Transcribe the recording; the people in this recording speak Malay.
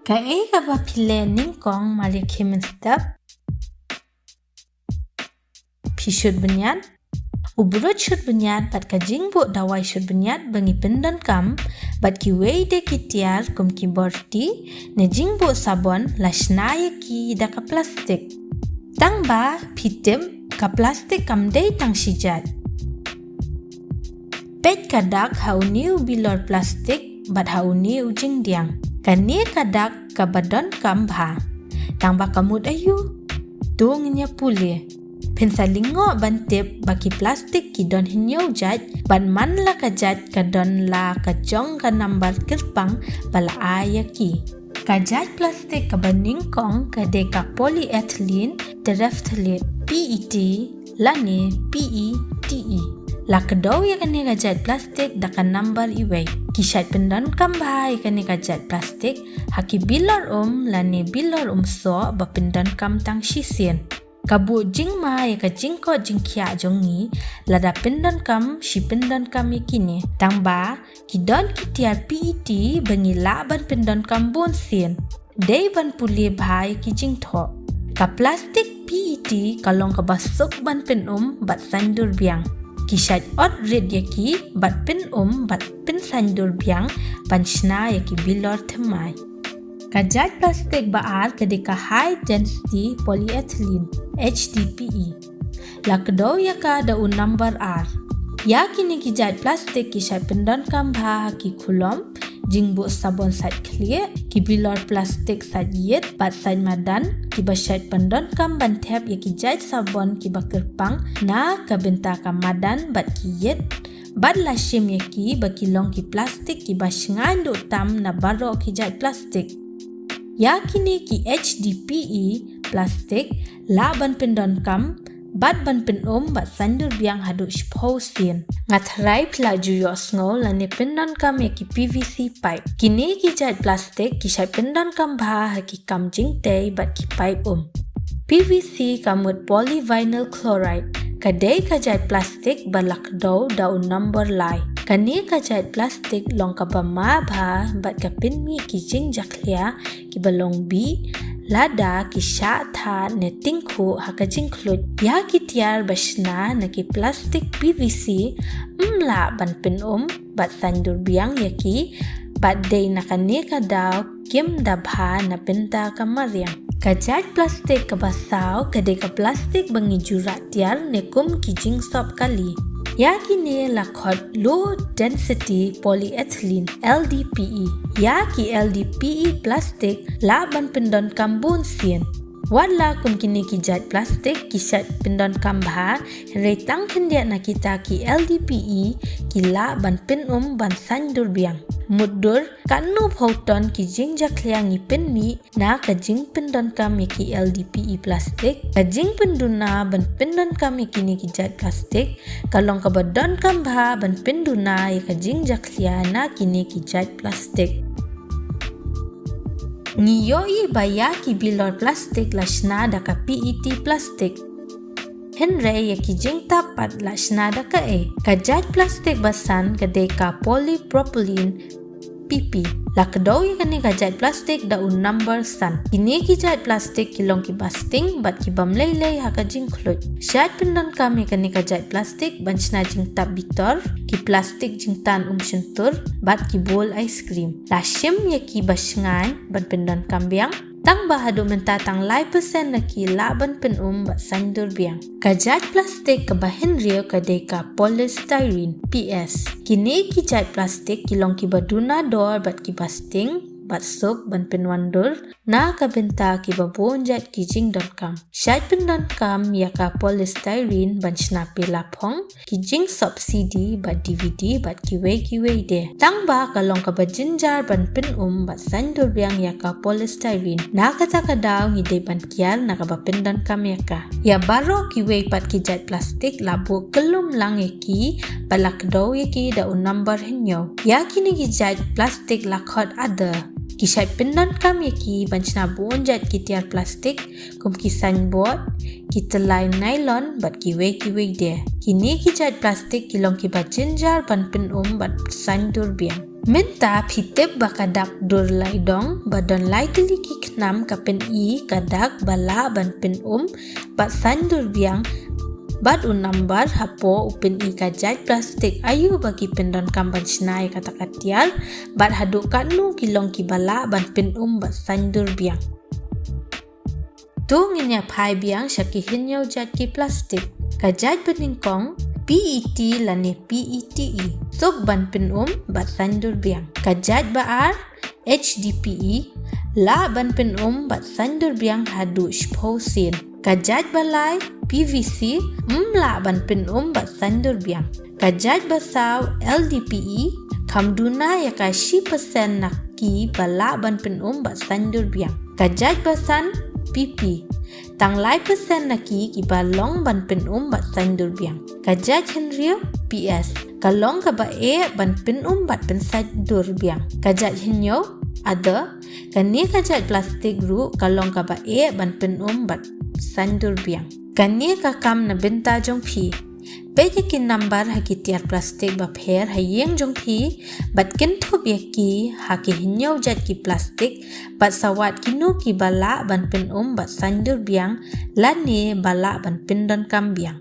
Kae ka ba pile ning kong mari kimin step? Pishut bunyan? Uburut shut bunyan bat ka jingbo dawai shut bunyan bangi pendan kam bat ki wei de kitiar kum ki borti ne jingbo sabon lashnaya ki da ka plastik. Tang ba pitim ka plastik kam day tang shijat. Pet kadak hauniu bilor plastik bat hauniu jing diang. Kani kadak ka badon kam bha. Tang ba kamut ayu. Tungnya pulih. Pensalingo bantip baki plastik ki don hinyo jat ban man la ka jat ka don la ka jong ka nambar kirpang bala aya ki. Ka jat plastik ka baning kong ka de ka polyethylene terephthalate PET lani PETE. La kedau ya kani ka jat plastik da ka nambar iway. Kishat pendon kam bahai kani ka jat plastik haki bilor lani bilor so ba pendon kam tang shisien. Kabu jing ma ya ka jingko jingkia jongi lada pendon kam shi pendon kam yakini. Tang ba kidon kitiar PET bangi la ban pendon kam bon sien. Day ban pulih bahai ki jing tho. Ka plastik PET kalong ka basuk ban pen bat sandur biang. Kishat ot red yaki bat pen bat pen sandur biang panchna yaki bilor temai. Kajat plastik baar kedeka high density polyethylene HDPE. Lakdo yaka daun number R. Yakini kijat plastik kishat pendon kam bha ki kulom jingbo sabon sat clear ki bilor plastik sat yet bat sat madan ki bashat pendon kam bantep yaki jat sabon ki bakirpang na ka benta kam madan bat ki yet bat lashim yaki bakilong ki plastik ki bashngan do tam na baro ki jat plastik. Yakini ki HDPE plastik la ban pendon kam bat ban pen bat sandur biang hadu shpausin. Ngatrai pelaju yosngo lani pendon kam yaki PVC pipe. Kini ki jat plastik ki syai pendon kam bha haki kam jing tay bat ki pipe PVC kamut polyvinyl chloride. Kadai kajat plastik balak daun number lai. Kani kajat plastik long kabama bha bat kapin mi ki jing jaklia ki balong bi lada ki sha tha ne tingku haka jing klut ya ki tiar bashna na ki plastik PVC mla ban pen bat sandur biang yaki bat day na kani kadaw kim dabha na penta kamariang. Kajat plastik kabasaw kadai ka plastik bangi jurat tiar nekum kijing sop kali. Yakini lakhot low density polyethylene LDPE. Yaki LDPE plastik laban pendon kambun sien. Wala kum kini kijat plastik kisat pendon kambha retang kendia na kita ki LDPE kila ban pen ban sandur biang. Mudur kanu pauton ki jing jakliang pen mi na ka jing pendon kami ki LDPE plastik ka jing penduna ban pendon kami kini kijat plastik kalong ka badon kambha ban penduna ya ka jing jaklia na kini kijat plastik. Ngiyoi baya ki bilor plastik lashna da ka PET plastik. Henre ya ki jing tapat lashna da ka kajat plastik basan kadai ka polypropylene PP. Lakdo ya kani kajat plastik daun number san. Kini kijat plastik kilong ki basting bat ki bam lay haka jing klut. Syat pendon kami kani kajat plastik banchna jing tap bitor ki plastik jing tan syentur bat ki bowl ice cream. Lashim ya ki basngan ban pendon kambiang tang bahadu mentatang lai persen na ki laban pen bat sandur biang. Kajat plastik kabahin rio kadai ka polystyrene PS. Kini kijat plastik kilong ki baduna dor bat ki basting bat sok ban penwandur na kabenta ki babonjat ki jing.com. Syat pendon kam ya ka polystyrene ban snapi lapong ki jing sop CD bat DVD bat ki wei de. Tang ba kalong ka bajinjar ban pen bat sandur biang ya ka polystyrene na kata kadaw ngide ban kial na ka pendon kam ya ka. Ya baro ki wei pat ki jat plastik labo kelum lang ki balak daw ki daun number hinyo. Ya kini ki jat plastik lakhot ada. Kisat pendon kam yaki banchna bonjat ki tiar plastik kum ki signboard ki telai nylon bat ki wei de. Kini ki jat plastik kilong ki bajinjar ban pen bat sandur biang. Minta pitip bakadak dur lai dong badon lai teliki knam kapen i kadak bala ban pin bat sandur biang bat unambar hapo upin i kajat plastik ayu bagi pendon kamban senai kata katial bat haduk nu kilong ki bala ban pin bat sandur biang. Tu nginya pai biang syaki hinyau jat ki plastik kajat peningkong PET lani PETE sok ban pin bat sandur biang kajat baar HDPE la ban pin bat sandur biang hadu shposin kajat balai PVC la ban pin bat sandur biang kajat basaw LDPE kamduna yaka 10% naki bala ban pin bat sandur biang kajat basan PP tang lai persen naki ki balong ban pin bat sandur biang kajat henrio PS kalong ka ba ban pin bat pen sandur biang kajat henyo other kani kajat plastik ru kalong ka ba ban pin bat sandur biang kani ka kam na benta jong phi Peje kin number haki tiar plastik ba pher hayeng jong phi bat kin thop ki haki hinyau jat ki plastik bat sawat kinu ki bala ban pin bat sandur biang lani bala ban pin don kam biang